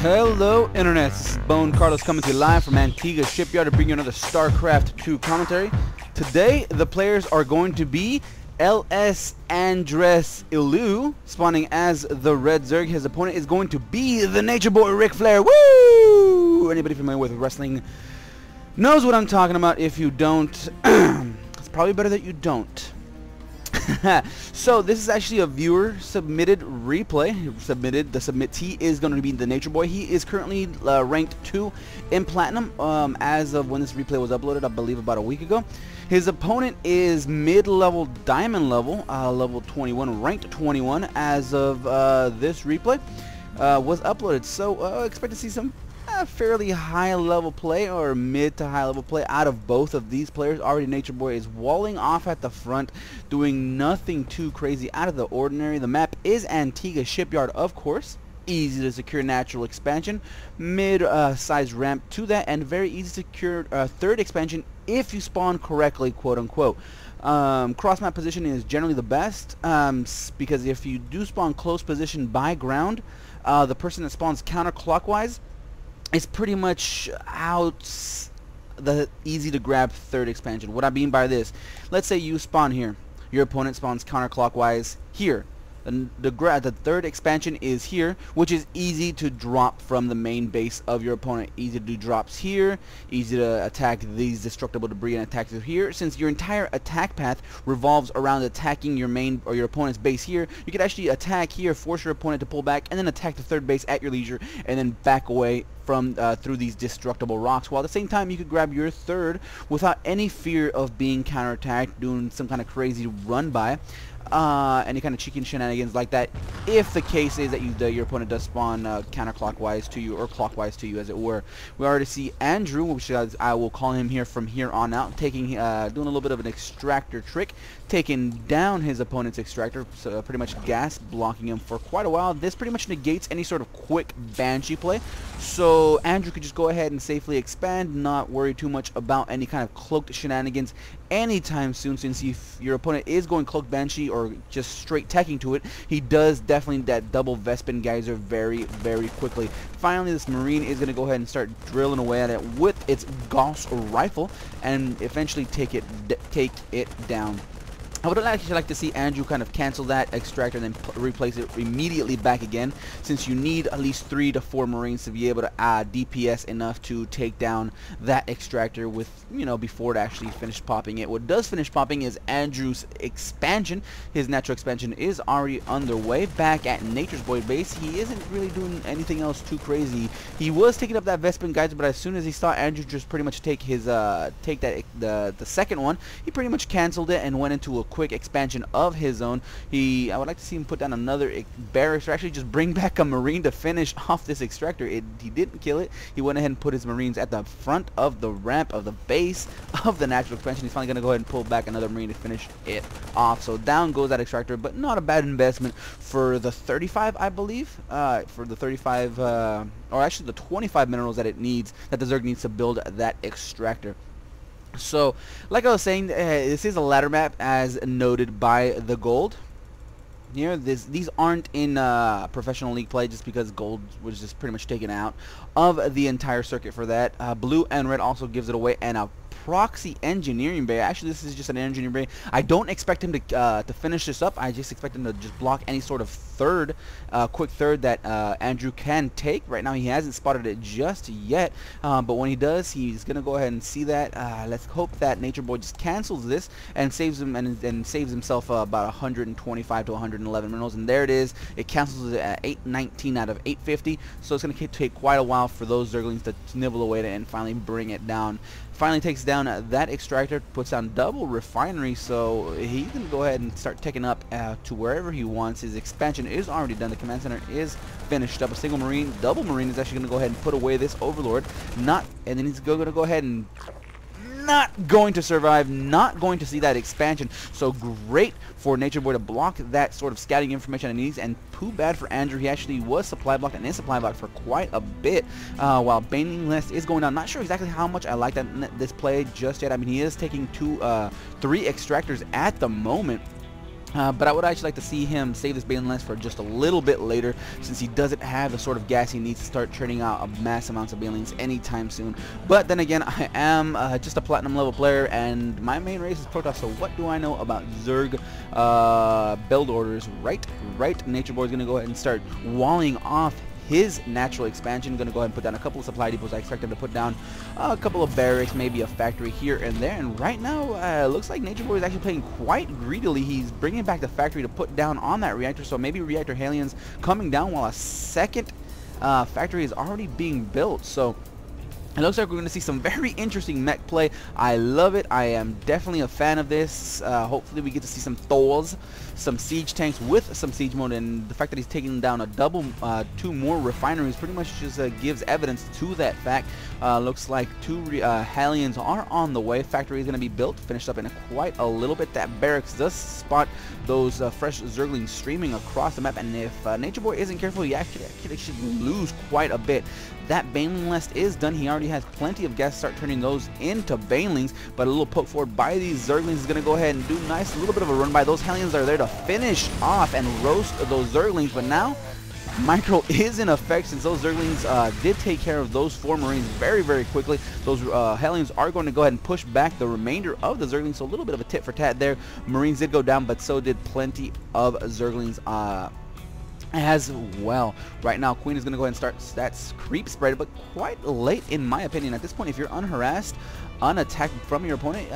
Hello Internet, this is BoneCarlos coming to you live from Antigua Shipyard to bring you another StarCraft 2 commentary. Today the players are going to be LSandresillu, spawning as the Red Zerg. His opponent is going to be the TheNatureBoy Ric Flair. Woo! Anybody familiar with wrestling knows what I'm talking about. If you don't, it's probably better that you don't. So this is actually a viewer submitted replay. The submittee is going to be the TheNatureBoy. He is currently ranked 2 in Platinum as of when this replay was uploaded, I believe about a week ago. His opponent is mid-level Diamond level, level 21, ranked 21 as of this replay was uploaded. So expect to see some fairly high level play or mid to high level play out of both of these players. Already TheNatureBoy is walling off at the front, doing nothing too crazy out of the ordinary. The map is Antigua Shipyard, of course. Easy to secure natural expansion, mid-sized ramp to that, and very easy to secure third expansion if you spawn correctly, quote unquote. Cross map position is generally the best because if you do spawn close position by ground, the person that spawns counterclockwise is pretty much out the easy to grab third expansion. What I mean by this, let's say you spawn here, your opponent spawns counterclockwise here. The third expansion is here, which is easy to drop from the main base of your opponent. Easy to do drops here, easy to attack these destructible debris and attack through here. Since your entire attack path revolves around attacking your main or your opponent's base here, you could actually attack here, force your opponent to pull back, and then attack the third base at your leisure, and then back away from through these destructible rocks, while at the same time you could grab your third without any fear of being counterattacked, doing some kind of crazy run by. Any kind of cheeky shenanigans like that, if the case is that your opponent does spawn counterclockwise to you, or clockwise to you as it were. We already see Andrew, which I will call him here from here on out, taking doing a little bit of an extractor trick, taking down his opponent's extractor, so pretty much gas blocking him for quite a while. This pretty much negates any sort of quick Banshee play, so Andrew could just go ahead and safely expand, not worry too much about any kind of cloaked shenanigans anytime soon, since if your opponent is going cloaked Banshee or just straight teching to it, he does definitely that double Vespin Geyser very, very quickly. Finally, this Marine is going to go ahead and start drilling away at it with its Gauss rifle and eventually take it down. I would actually like to see Andrew kind of cancel that extractor and then replace it immediately back again, since you need at least 3 to 4 Marines to be able to DPS enough to take down that extractor with, before it actually finished popping it. What does finish popping is Andrew's expansion. His natural expansion is already underway back at TheNatureBoy base. He isn't really doing anything else too crazy. He was taking up that Vespin Geyser, but as soon as he saw Andrew just pretty much take his the second one, he pretty much canceled it and went into a quick expansion of his own. I would like to see him put down another barracks, or actually just bring back a Marine to finish off this extractor. He didn't kill it. He went ahead and put his Marines at the front of the ramp of the base of the natural expansion. He's finally going to go ahead and pull back another Marine to finish it off. So down goes that extractor, but not a bad investment for the 35, I believe. For the 35, or actually the 25 minerals that the Zerg needs to build that extractor. So, like I was saying, this is a ladder map as noted by the gold. Here, these aren't in professional league play just because gold was just pretty much taken out of the entire circuit for that. Blue and red also gives it away, and a proxy engineering bay. Actually, this is just an engineering bay. I don't expect him to finish this up. I just expect him to just block any sort of third, quick third that Andrew can take. Right now, he hasn't spotted it just yet, but when he does, he's gonna go ahead and see that. Let's hope that TheNatureBoy just cancels this and saves him and saves himself about 125 to 111 minerals. And there it is. It cancels it at 819 out of 850. So it's gonna take quite a while for those Zerglings to nibble away at it and finally bring it down. Finally takes down that extractor, puts down double refinery, so he's going to go ahead and start taking up to wherever he wants. His expansion is already done. The command center is finished up. A single Marine, double Marine is actually going to go ahead and put away this Overlord. And then he's going to go ahead and not going to survive, not going to see that expansion. So great for TheNatureBoy to block that sort of scouting information it needs, and too bad for Andrew. He actually was supply blocked and is supply blocked for quite a bit while Baning List is going down. Not sure exactly how much I like this play just yet. I mean, he is taking 3 extractors at the moment. But I would actually like to see him save this Baneling Lance for just a little bit later, since he doesn't have the sort of gas he needs to start churning out mass amounts of Banelings anytime soon. But then again, I am just a platinum level player, and my main race is Protoss, so what do I know about Zerg build orders? Right, Nature Boy is going to go ahead and start walling off his natural expansion. Going to go ahead and put down a couple of supply depots. I expect him to put down a couple of barracks, maybe a factory here and there. And right now, looks like Nature Boy is actually playing quite greedily. He's bringing back the factory to put down on that reactor. So maybe reactor Hellions coming down while a second factory is already being built. So it looks like we're going to see some very interesting mech play. I love it. I am definitely a fan of this. Hopefully we get to see some Thors, some siege tanks with some siege mode, and the fact that he's taking down a double, 2 more refineries pretty much just gives evidence to that fact. Looks like 2 Hellions are on the way. Factory is going to be built, finished up in quite a little bit. That barracks does spot those fresh Zerglings streaming across the map, and if Nature Boy isn't careful, he actually should lose quite a bit. That Baneling Nest is done. He already has plenty of gas to start turning those into Banelings, but a little poke forward by these Zerglings is going to go ahead and do nice. A little bit of a run by. Those Hellions are there to finish off and roast those Zerglings, but now Micro is in effect, since those Zerglings did take care of those 4 Marines very, very quickly. Those Hellions are going to go ahead and push back the remainder of the Zerglings, so a little bit of a tit for tat there. Marines did go down, but so did plenty of Zerglings as well. Right now, Queen is going to go ahead and start that creep spread, but quite late in my opinion. At this point, if you're unharassed, unattacked from your opponent,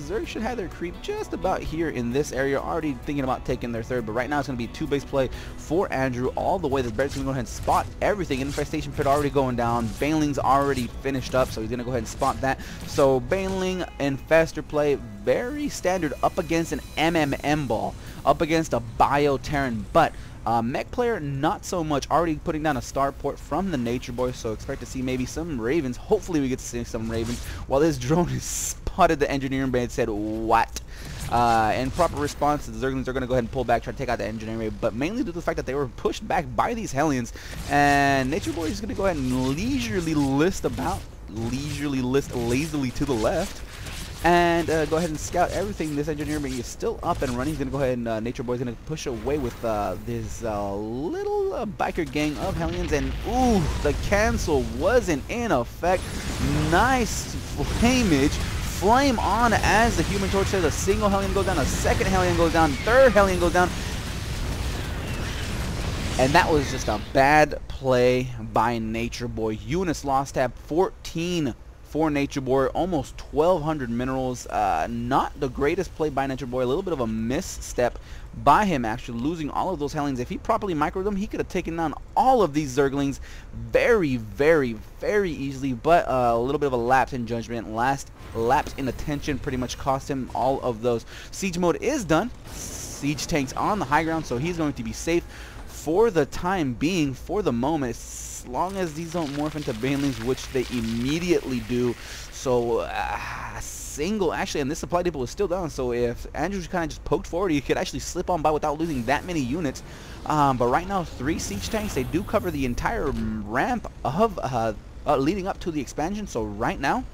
Zerg should have their creep just about here in this area, already thinking about taking their 3rd. But right now, it's going to be 2 base play for Andrew all the way. The Bear's going to go ahead and spot everything. Infestation pit already going down. Baneling's already finished up, so he's going to go ahead and spot that. So Baneling Infestor play, very standard up against an MMM ball, up against a Bio-Terran, but mech player, not so much. Already putting down a starport from the Nature Boy, so expect to see maybe some Ravens. Hopefully we get to see some Ravens. While this drone has spotted the engineering bay and said, what? In proper response, the Zerglings are going to go ahead and pull back, try to take out the engineering bay, but mainly due to the fact that they were pushed back by these Hellions. And Nature Boy is going to go ahead and leisurely list lazily to the left. And go ahead and scout everything. This engineer being is still up and running. He's going to go ahead and Nature Boy is going to push away with this little biker gang of Hellions. And ooh, the cancel wasn't in effect. Nice flameage. Flame on as the Human Torch says. A single Hellion goes down, a second Hellion goes down, 3rd Hellion goes down. And that was just a bad play by Nature Boy. Units lost tab 14 for Nature Boy, almost 1,200 minerals. Not the greatest play by Nature Boy. A little bit of a misstep by him, actually losing all of those Hellions. If he properly microed them, he could have taken down all of these Zerglings very, very, very easily. But a little bit of a lapse in judgment, lapse in attention, pretty much cost him all of those. Siege mode is done. Siege tanks on the high ground, so he's going to be safe for the time being, for the moment, as long as these don't morph into Banelings, which they immediately do. So single, actually, and this supply depot is still down, so if Andrew kind of just poked forward, he could actually slip on by without losing that many units. But right now, 3 siege tanks, they do cover the entire ramp of leading up to the expansion. So right now,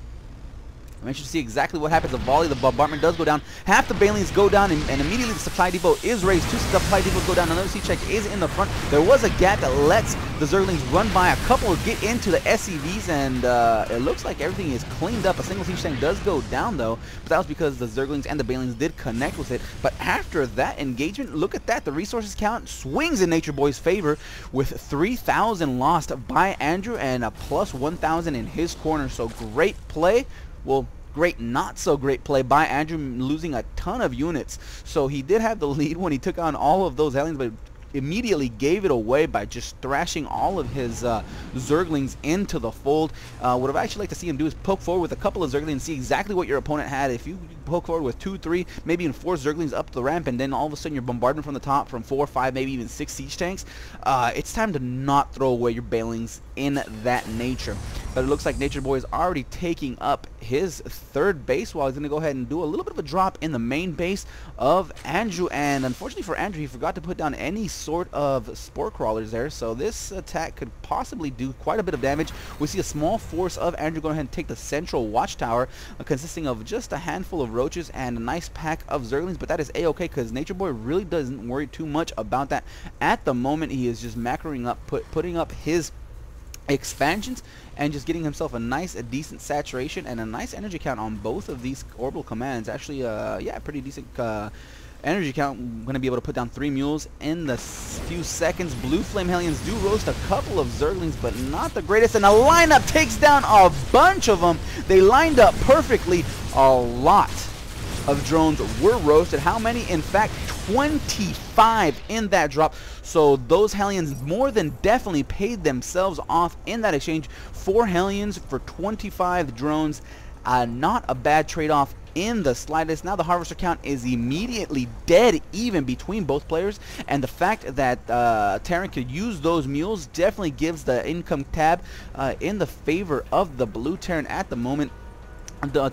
I'm anxious to see exactly what happens. The volley, the bombardment does go down. Half the Banelings go down, and immediately the supply depot is raised. 2 supply depots go down. Another siege tank is in the front. There was a gap that lets the Zerglings run by. A couple get into the SCVs, and it looks like everything is cleaned up. A single siege tank does go down, though, but that was because the Zerglings and the Banelings did connect with it. But after that engagement, look at that. The resources count swings in Nature Boy's favor, with 3,000 lost by Andrew and a plus 1,000 in his corner. So great play. Well, great, not so great play by Andrew, losing a ton of units. So he did have the lead when he took on all of those Hellions, but immediately gave it away by just thrashing all of his Zerglings into the fold. What I'd actually like to see him do is poke forward with a couple of Zerglings and see exactly what your opponent had. If you poke forward with 2, 3, maybe even 4 Zerglings up the ramp, and then all of a sudden you're bombarding from the top from 4, 5, maybe even 6 siege tanks, it's time to not throw away your Banelings in that nature. But it looks like Nature Boy is already taking up his third base, while he's going to go ahead and do a little bit of a drop in the main base of Andrew. And unfortunately for Andrew, he forgot to put down any sort of spore crawlers there, so this attack could possibly do quite a bit of damage. We see a small force of Andrew go ahead and take the central watchtower, consisting of just a handful of roaches and a nice pack of zerglings, but that is a-okay because NatureBoy really doesn't worry too much about that at the moment. He is just macroing up, putting up his expansions and just getting himself a decent saturation and a nice energy count on both of these orbital commands. Actually, yeah, pretty decent energy count. I'm going to be able to put down 3 mules in the few seconds. Blue Flame Hellions do roast a couple of zerglings, but not the greatest, and the lineup takes down a bunch of them. They lined up perfectly. A lot of drones were roasted. How many? In fact, 25 in that drop. So those Hellions more than definitely paid themselves off in that exchange. 4 Hellions for 25 drones. Not a bad trade-off in the slightest. Now the harvester count is immediately dead even between both players, and the fact that Terran could use those mules definitely gives the income tab in the favor of the blue Terran at the moment.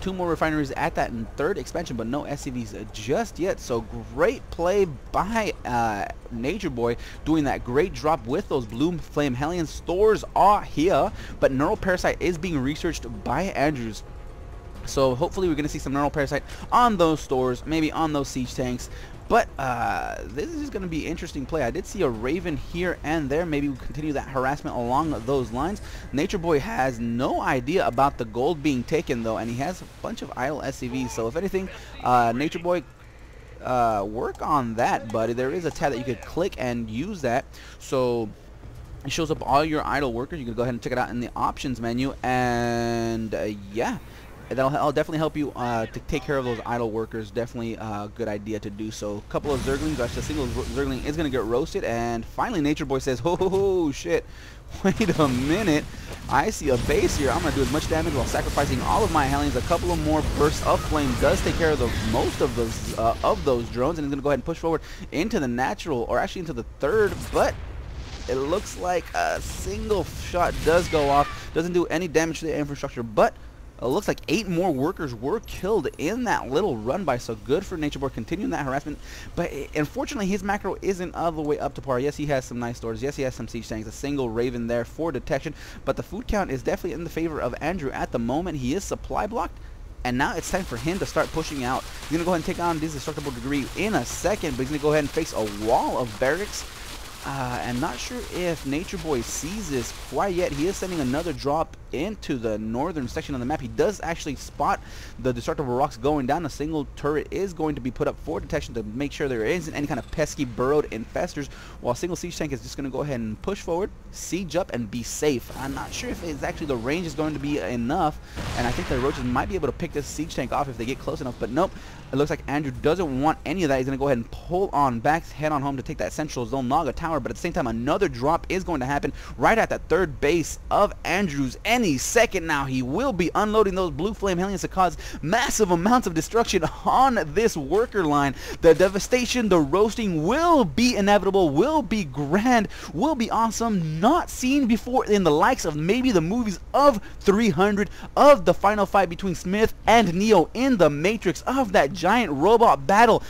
2 more refineries at that in third expansion, but no SCVs just yet. So great play by NatureBoy, doing that great drop with those Blue Flame Hellions. Stores are here, but Neural Parasite is being researched by Andrews. So hopefully we're going to see some Neural Parasite on those stores, maybe on those siege tanks. But this is going to be interesting play. I did see a Raven here and there. Maybe we'll continue that harassment along those lines. NatureBoy has no idea about the gold being taken, though, and he has a bunch of idle SCVs. So if anything, NatureBoy, work on that, buddy. There is a tab that you could click and use that. So it shows up all your idle workers. You can go ahead and check it out in the options menu. And yeah. That'll definitely help you to take care of those idle workers. Definitely a good idea to do so. A couple of zerglings, actually a single zergling is going to get roasted. And finally NatureBoy says, oh shit, wait a minute. I see a base here. I'm going to do as much damage while sacrificing all of my Hellions. A couple of more bursts of flame does take care of most of those drones. And he's going to go ahead and push forward into the natural, or actually into the third. But it looks like a single shot does go off. Doesn't do any damage to the infrastructure, but it looks like 8 more workers were killed in that little run by, so good for NatureBoy continuing that harassment. But unfortunately, his macro isn't all the way up to par. Yes, he has some nice stores. Yes, he has some siege tanks. A single Raven there for detection. But the food count is definitely in the favor of Andrew at the moment. He is supply blocked, and now it's time for him to start pushing out. He's going to go ahead and take on this destructible degree in a second, but he's going to go ahead and face a wall of barracks. I'm not sure if NatureBoy sees this quite yet. He is sending another drop into the northern section of the map. He does actually spot the destructible rocks going down. A single turret is going to be put up for detection to make sure there isn't any kind of pesky burrowed infestors, while a single siege tank is just going to go ahead and push forward, siege up, and be safe. I'm not sure if it's actually the range is going to be enough, and I think the roaches might be able to pick this siege tank off if they get close enough, but nope. It looks like Andrew doesn't want any of that. He's going to go ahead and pull on back, head on home to take that central zone Naga tower, but at the same time another drop is going to happen right at that third base of Andrews any second now. He will be unloading those Blue Flame Hellions to cause massive amounts of destruction on this worker line. The devastation, the roasting will be inevitable, will be grand, will be awesome, not seen before in the likes of maybe the movies of 300, of the final fight between Smith and Neo in the Matrix, of that giant robot battle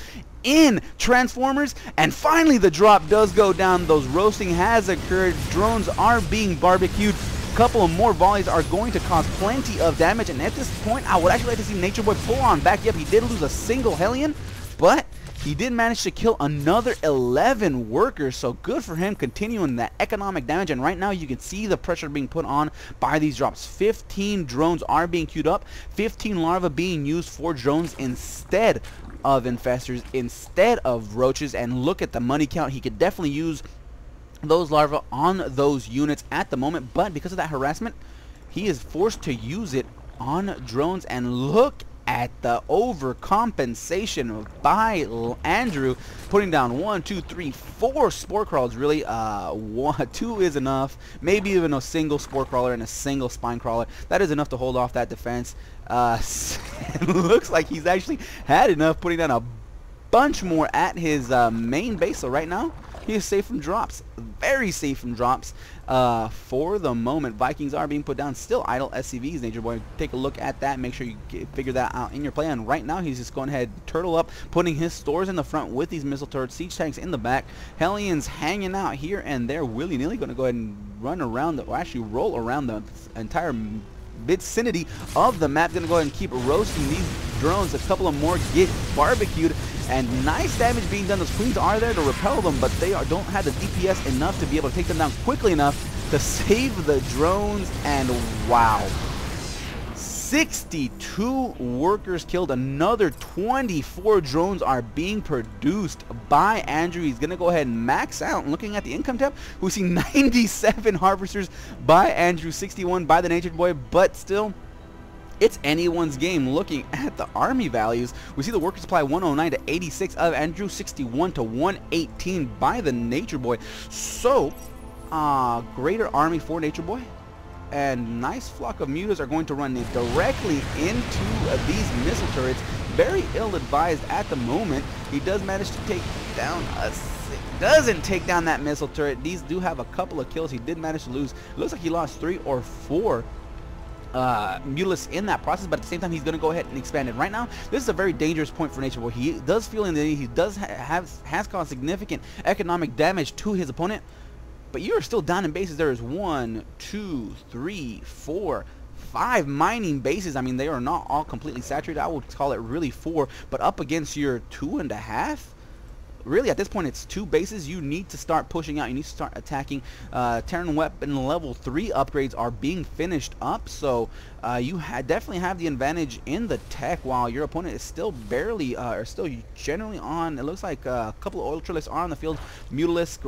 in Transformers. And finally the drop does go down. Those roasting has occurred. Drones are being barbecued. A couple of more volleys are going to cause plenty of damage, and at this point I would actually like to see NatureBoy pull on back. Yep, he did lose a single Hellion, but he did manage to kill another 11 workers, so good for him continuing that economic damage. And right now you can see the pressure being put on by these drops. 15 drones are being queued up, 15 larvae being used for drones instead of infestors, instead of roaches. And look at the money count. He could definitely use those larvae on those units at the moment, but because of that harassment he is forced to use it on drones. And look at the overcompensation by Andrew, putting down 1, 2, 3, 4 spore crawlers. Really, 2 is enough. Maybe even a single spore crawler and a single spine crawler. That is enough to hold off that defense. It looks like he's actually had enough, putting down a bunch more at his main base. So right now He is safe from drops. Very safe from drops for the moment. Vikings are being put down. Still idle SCVs. NatureBoy, take a look at that. Make sure you figure that out in your play. And right now, he's just going ahead, turtle up, putting his stores in the front with these missile turrets, siege tanks in the back. Hellions hanging out here and there, willy-nilly. Going to go ahead and run around, or actually roll around the entire vicinity of the map. Going to go ahead and keep roasting these drones. A couple of more get barbecued, and nice damage being done. Those queens are there to repel them, but they don't have the DPS enough to be able to take them down quickly enough to save the drones. And wow, 62 workers killed. Another 24 drones are being produced by Andrew. He's going to go ahead and max out. Looking at the income tab, we see 97 harvesters by Andrew, 61 by the NatureBoy, but still, it's anyone's game. Looking at the army values, we see the worker supply 109 to 86 of Andrew, 61 to 118 by the NatureBoy. So, greater army for NatureBoy. And nice flock of mutas are going to run directly into these missile turrets. Very ill-advised at the moment. He does manage to take down doesn't take down that missile turret. These do have a couple of kills. He did manage to lose. It looks like he lost 3 or 4 Mutalisks in that process, but at the same time, he's going to go ahead and expand it. Right now, this is a very dangerous point for NatureBoy. He does feel in that he does has caused significant economic damage to his opponent. But you're still down in bases. There is 1, 2, 3, 4, 5 mining bases. I mean, they are not all completely saturated. I would call it really 4, but up against your 2.5. Really, at this point, it's 2 bases. You need to start pushing out. You need to start attacking. Terran weapon level 3 upgrades are being finished up, so you definitely have the advantage in the tech, while your opponent is still barely, or still generally on. It looks like a couple of Ultralisks are on the field. Mutalisk,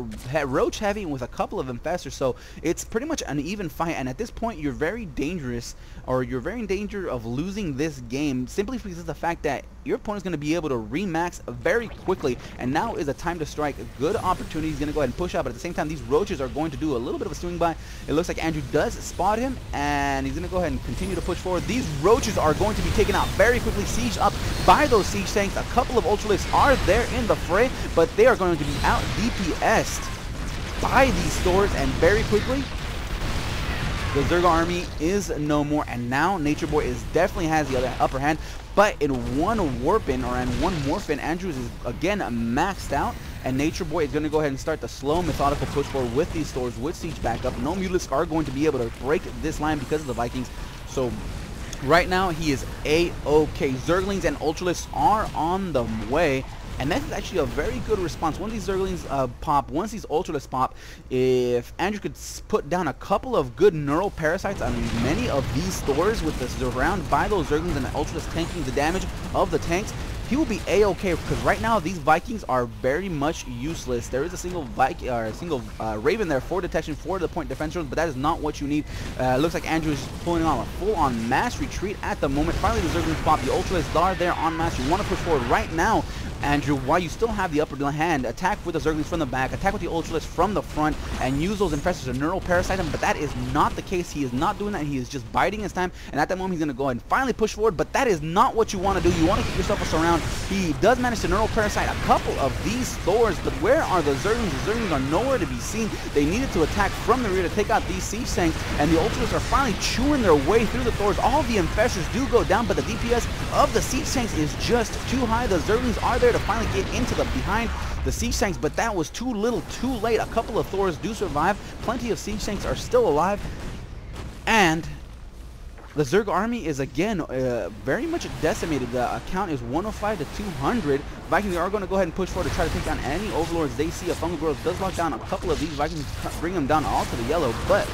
Roach heavy with a couple of Infestors, so it's pretty much an even fight. And at this point, you're very dangerous, or you're very in danger of losing this game, simply because of the fact that your opponent's going to be able to remax very quickly, and now is a time to strike. A good opportunity. He's going to go ahead and push out, but at the same time, these roaches are going to do a little bit of a swing by. It looks like Andrew does spot him, and he's going to go ahead and continue to push forward. These roaches are going to be taken out very quickly, sieged up by those siege tanks. A couple of Ultralisks are there in the fray, but they are going to be out DPS'd by these stores, and very quickly, the Zerg army is no more, and now NatureBoy definitely has the upper hand. But in one Warpin, or in one Morphin, Andrews is again maxed out, and NatureBoy is going to go ahead and start the slow, methodical push forward with these stores, with siege backup. No Mutalisks are going to be able to break this line because of the Vikings. So right now, he is A-OK. Zerglings and Ultralisks are on the way. And that is actually a very good response. Once these Zerglings pop, once these Ultralisks pop, if Andrew could put down a couple of good neural parasites on many of these stores with the surround by those Zerglings and the Ultralisks tanking the damage of the tanks, he will be A-OK, because right now these Vikings are very much useless. There is a single Viking, or a single Raven there for detection for the point defense drones, but that is not what you need. Looks like Andrew is pulling on a full-on mass retreat at the moment. Finally, the Zerglings pop. The Ultralisks are there on mass. You want to push forward right now, Andrew, while you still have the upper hand. Attack with the Zerglings from the back, attack with the Ultralisks from the front, and use those Infestors to neural parasite him, but that is not the case. He is not doing that. He is just biding his time, and at that moment, he's going to go ahead and finally push forward, but that is not what you want to do. You want to keep yourself a surround. He does manage to neural parasite a couple of these stores, but where are the Zerglings? The Zerglings are nowhere to be seen. They needed to attack from the rear to take out these siege tanks, and the Ultras are finally chewing their way through the Thors. All the Infestors do go down, but the DPS of the siege tanks is just too high. The Zerglings are there to finally get into the behind the siege tanks, but that was too little, too late. A couple of Thors do survive. Plenty of siege tanks are still alive, and the Zerg army is again very much decimated. The count is 105 to 200. Vikings are going to go ahead and push forward to try to take down any overlords they see. A fungal growth does lock down a couple of these Vikings, bring them down all to the yellow, but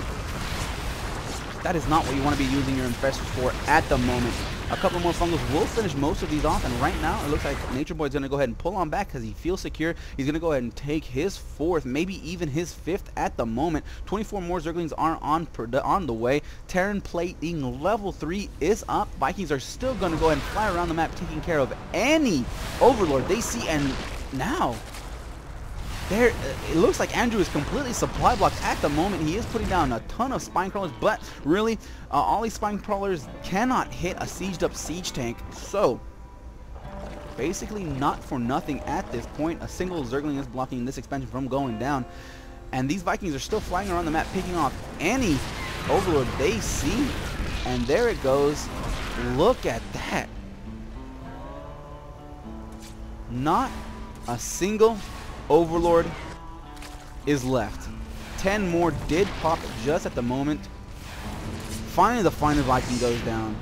that is not what you want to be using your Infestors for at the moment. A couple more fungals will finish most of these off, and right now it looks like NatureBoy is going to go ahead and pull on back because he feels secure. He's going to go ahead and take his 4th, maybe even his 5th at the moment. 24 more Zerglings are on the way. Terran plating level 3 is up. Vikings are still going to go ahead and fly around the map, taking care of any Overlord they see, and now there, it looks like Andrew is completely supply blocked at the moment. He is putting down a ton of spine crawlers, but really, all these spine crawlers cannot hit a sieged up siege tank. So basically not for nothing at this point. A single Zergling is blocking this expansion from going down. And these Vikings are still flying around the map, picking off any Overlord they see. And there it goes. Look at that. Not a single Overlord is left. 10 more did pop just at the moment. Finally, the final Viking goes down.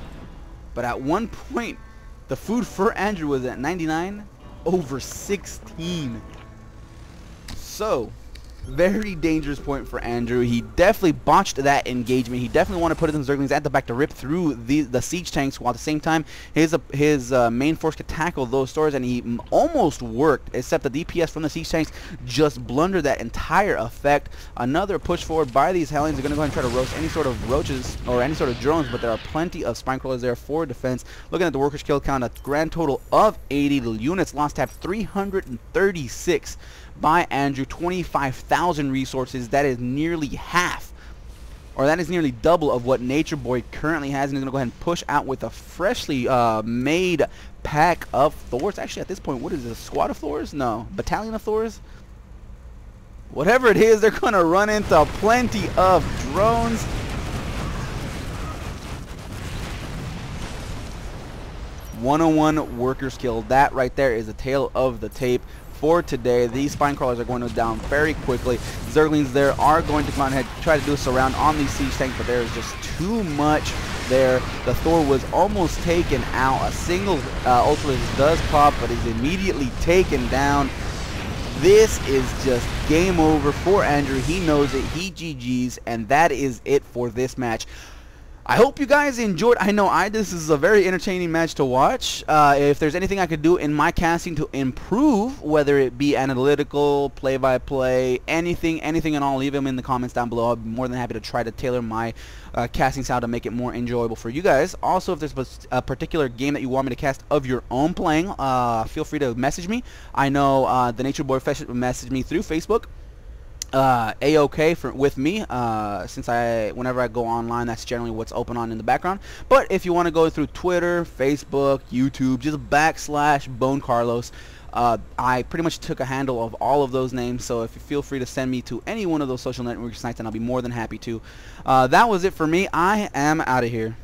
But at one point, the food for Andrew was at 99 over 16. So, very dangerous point for Andrew. He definitely botched that engagement. He definitely wanted to put his Zerglings at the back to rip through the siege tanks, while at the same time his main force could tackle those stores, and he almost worked, except the DPS from the siege tanks just blundered that entire effect. Another push forward by these Hellions. They're going to go ahead and try to roast any sort of roaches or any sort of drones, but there are plenty of spine crawlers there for defense. Looking at the workers kill count, a grand total of 80. The units lost have 336 by Andrew. 25,000 resources. That is nearly half, or that is nearly double of what NatureBoy currently has, and he's going to go ahead and push out with a freshly made pack of Thors. Actually, at this point, what is it, a squad of Thors? No, battalion of Thors? Whatever it is, they're going to run into plenty of drones. One-on-one worker skill. That right there is the tail of the tape for today. These spine crawlers are going to go down very quickly. Zerglings there are going to come out ahead, try to do a surround on these siege tanks, but there is just too much there. The Thor was almost taken out. A single Ultralis does pop, but is immediately taken down. This is just game over for Andrew. He knows it. He GG's, and that is it for this match. I hope you guys enjoyed. I know this is a very entertaining match to watch. If there's anything I could do in my casting to improve, whether it be analytical, play-by-play, anything and all, leave them in the comments down below. I'll be more than happy to try to tailor my casting style to make it more enjoyable for you guys. Also, if there's a particular game that you want me to cast of your own playing, feel free to message me. I know TheNatureBoy messaged me through Facebook. A-OK with me, since whenever I go online, that's generally what's open on in the background. But if you want to go through Twitter, Facebook, YouTube, just /BoneCarlos. I pretty much took a handle of all of those names, so if you feel free to send me to any one of those social network sites, and I'll be more than happy to. That was it for me. I am out of here.